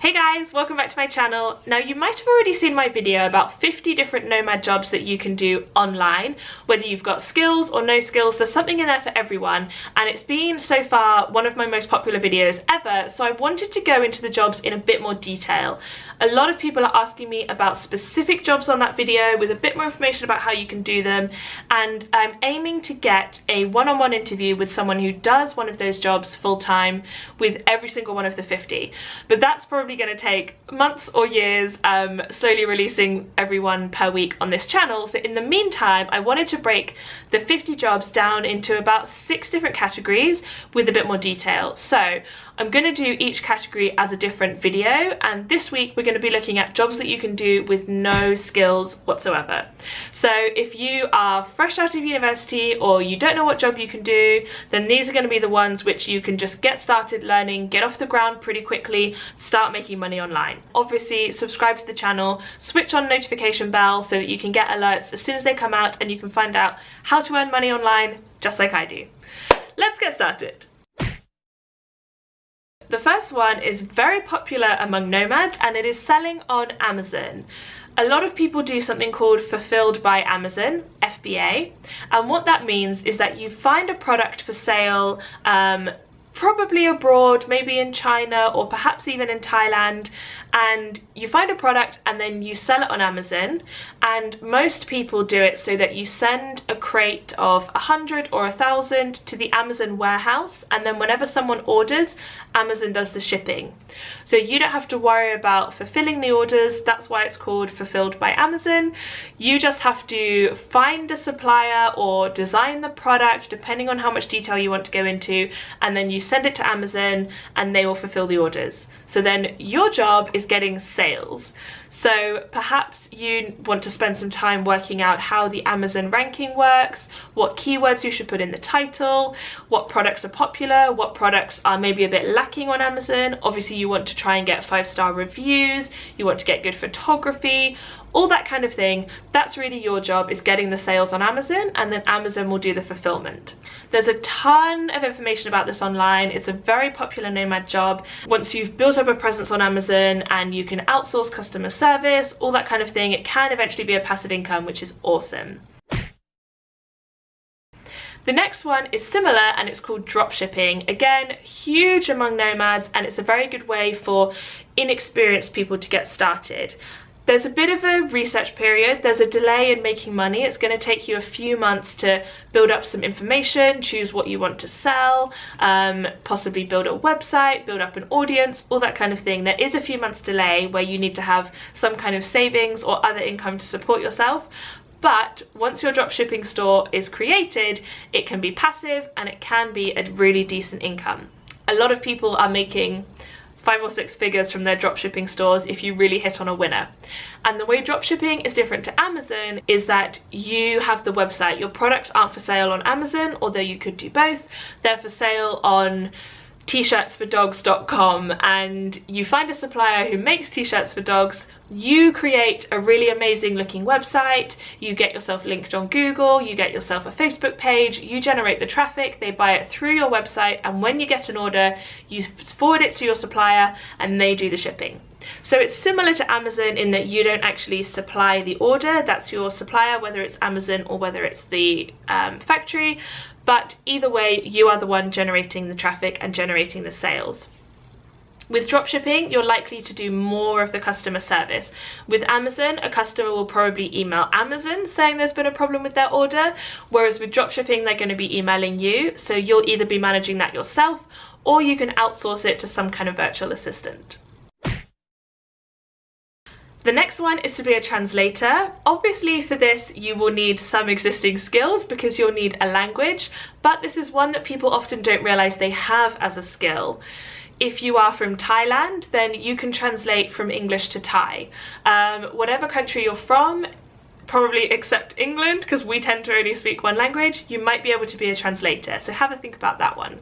Hey guys, welcome back to my channel. Now you might have already seen my video about 50 different nomad jobs that you can do online. Whether you've got skills or no skills, there's something in there for everyone, and it's been so far one of my most popular videos ever, so I wanted to go into the jobs in a bit more detail. A lot of people are asking me about specific jobs on that video with a bit more information about how you can do them, and I'm aiming to get a one-on-one interview with someone who does one of those jobs full-time with every single one of the 50. But that's probably going to take months or years, slowly releasing everyone per week on this channel. So in the meantime, I wanted to break the 50 jobs down into about 6 different categories with a bit more detail. So I'm going to do each category as a different video, and this week we're going to be looking at jobs that you can do with no skills whatsoever. So if you are fresh out of university or you don't know what job you can do, then these are going to be the ones which you can just get started learning, get off the ground pretty quickly, start making money online. Obviously subscribe to the channel, switch on notification bell so that you can get alerts as soon as they come out and you can find out how to earn money online just like I do. Let's get started. The first one is very popular among nomads, and it is selling on Amazon. A lot of people do something called Fulfilled by Amazon, FBA, and what that means is that you find a product for sale, probably abroad, maybe in China or perhaps even in Thailand, and you find a product and then you sell it on Amazon. And most people do it so that you send a crate of 100 or 1,000 to the Amazon warehouse, and then whenever someone orders, Amazon does the shipping. So you don't have to worry about fulfilling the orders. That's why it's called Fulfilled by Amazon. You just have to find a supplier or design the product depending on how much detail you want to go into, and then you send it to Amazon and they will fulfill the orders. So then your job is getting sales. So perhaps you want to spend some time working out how the Amazon ranking works, what keywords you should put in the title, what products are popular, what products are maybe a bit lacking on Amazon. Obviously you want to try and get 5-star reviews, you want to get good photography, all that kind of thing. That's really your job, is getting the sales on Amazon, and then Amazon will do the fulfillment. There's a ton of information about this online. It's a very popular nomad job. Once you've built up a presence on Amazon and you can outsource customer service, all that kind of thing, it can eventually be a passive income, which is awesome. The next one is similar, and it's called dropshipping. Again, huge among nomads, and it's a very good way for inexperienced people to get started. There's a bit of a research period, there's a delay in making money. It's going to take you a few months to build up some information, choose what you want to sell, possibly build a website, build up an audience, all that kind of thing. There is a few months delay where you need to have some kind of savings or other income to support yourself. But once your dropshipping store is created, it can be passive and it can be a really decent income. A lot of people are making 5 or 6 figures from their dropshipping stores if you really hit on a winner. And the way dropshipping is different to Amazon is that you have the website. Your products aren't for sale on Amazon, although you could do both. They're for sale on t-shirtsfordogs.com, and you find a supplier who makes t-shirts for dogs. You create a really amazing looking website, you get yourself linked on Google, you get yourself a Facebook page, you generate the traffic, they buy it through your website, and when you get an order, you forward it to your supplier and they do the shipping. So it's similar to Amazon in that you don't actually supply the order, that's your supplier, whether it's Amazon or whether it's the factory, but either way, you are the one generating the traffic and generating the sales. With dropshipping, you're likely to do more of the customer service. With Amazon, a customer will probably email Amazon saying there's been a problem with their order, whereas with dropshipping, they're going to be emailing you, so you'll either be managing that yourself or you can outsource it to some kind of virtual assistant. The next one is to be a translator. Obviously for this you will need some existing skills because you'll need a language, but this is one that people often don't realize they have as a skill. If you are from Thailand, then you can translate from English to Thai. Whatever country you're from, probably except England, because we tend to only speak one language, you might be able to be a translator, so have a think about that one.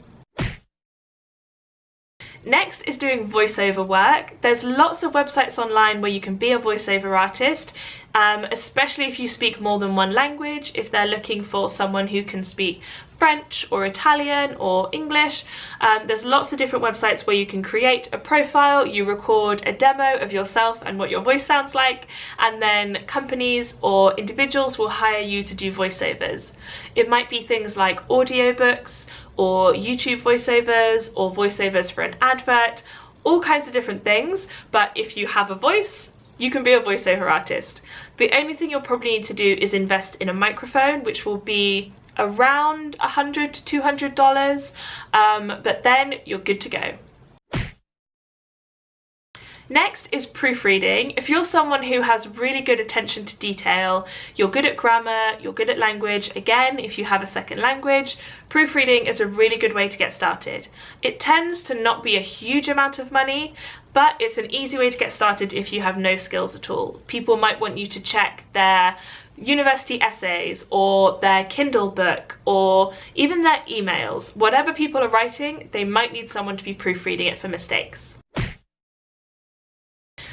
Next is doing voiceover work. There's lots of websites online where you can be a voiceover artist, especially if you speak more than one language, if they're looking for someone who can speak French or Italian or English. There's lots of different websites where you can create a profile, you record a demo of yourself and what your voice sounds like, and then companies or individuals will hire you to do voiceovers. It might be things like audiobooks or YouTube voiceovers or voiceovers for an advert, all kinds of different things, but if you have a voice, you can be a voiceover artist. The only thing you'll probably need to do is invest in a microphone, which will be around $100 to $200, but then you're good to go. Next is proofreading. If you're someone who has really good attention to detail, you're good at grammar, you're good at language, again, if you have a second language, proofreading is a really good way to get started. It tends to not be a huge amount of money, but it's an easy way to get started if you have no skills at all. People might want you to check their university essays or their Kindle book or even their emails. Whatever people are writing, they might need someone to be proofreading it for mistakes.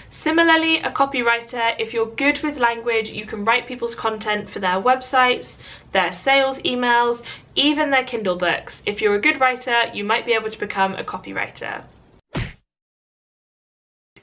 Similarly, a copywriter, if you're good with language, you can write people's content for their websites, their sales emails, even their Kindle books. If you're a good writer, you might be able to become a copywriter.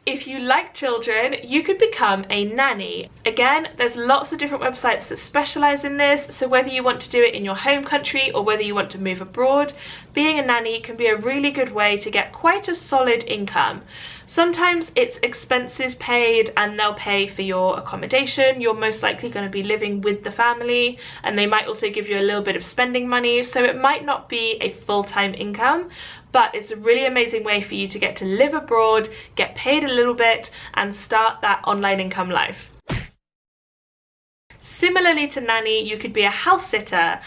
If you like children, you could become a nanny. Again, there's lots of different websites that specialize in this, so whether you want to do it in your home country or whether you want to move abroad, being a nanny can be a really good way to get quite a solid income. Sometimes it's expenses paid and they'll pay for your accommodation. You're most likely going to be living with the family, and they might also give you a little bit of spending money, so it might not be a full-time income, but it's a really amazing way for you to get to live abroad, get paid a little bit, and start that online income life. Similarly to nanny, you could be a house sitter.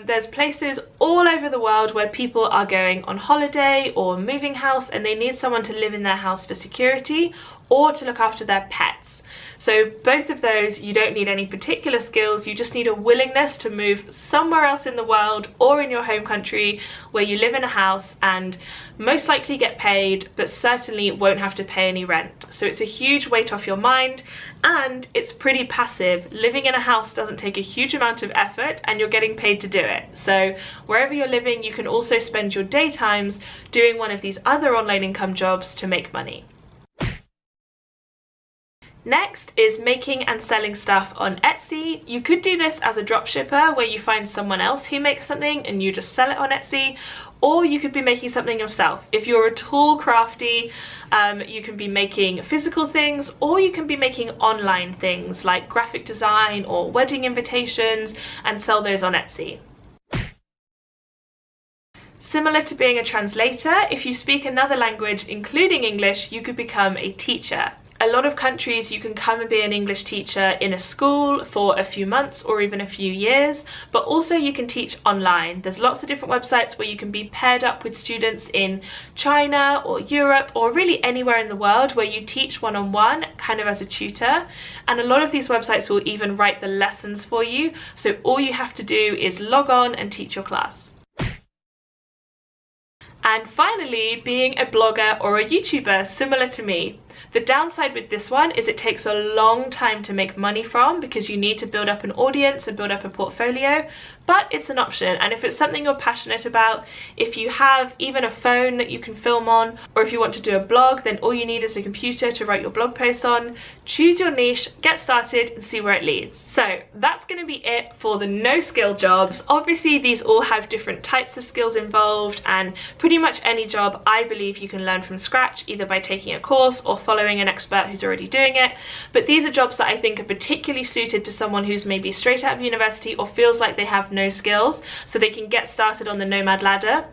There's places all over the world where people are going on holiday or moving house and they need someone to live in their house for security or to look after their pets. So both of those, you don't need any particular skills, you just need a willingness to move somewhere else in the world or in your home country where you live in a house and most likely get paid, but certainly won't have to pay any rent. So it's a huge weight off your mind and it's pretty passive. Living in a house doesn't take a huge amount of effort and you're getting paid to do it. So wherever you're living, you can also spend your daytimes doing one of these other online income jobs to make money. Next is making and selling stuff on Etsy. You could do this as a dropshipper where you find someone else who makes something and you just sell it on Etsy, or you could be making something yourself. If you're at all crafty, you can be making physical things, or you can be making online things like graphic design or wedding invitations and sell those on Etsy. Similar to being a translator, if you speak another language, including English, you could become a teacher. A lot of countries you can come and be an English teacher in a school for a few months or even a few years, but also you can teach online. There's lots of different websites where you can be paired up with students in China or Europe or really anywhere in the world where you teach one-on-one, kind of as a tutor. And a lot of these websites will even write the lessons for you, so all you have to do is log on and teach your class. And finally, being a blogger or a YouTuber, similar to me. The downside with this one is it takes a long time to make money from because you need to build up an audience and build up a portfolio, but it's an option. And if it's something you're passionate about, if you have even a phone that you can film on, or if you want to do a blog, then all you need is a computer to write your blog posts on. Choose your niche, get started, and see where it leads. So that's going to be it for the no skill jobs. Obviously, these all have different types of skills involved, and pretty much any job I believe you can learn from scratch, either by taking a course or following an expert who's already doing it. But these are jobs that I think are particularly suited to someone who's maybe straight out of university or feels like they have no skills, so they can get started on the nomad ladder.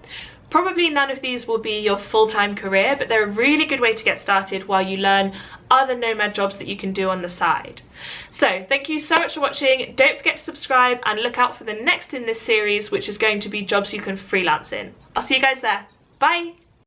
Probably none of these will be your full-time career, but they're a really good way to get started while you learn other nomad jobs that you can do on the side. So thank you so much for watching. Don't forget to subscribe and look out for the next in this series, which is going to be jobs you can freelance in. I'll see you guys there. Bye!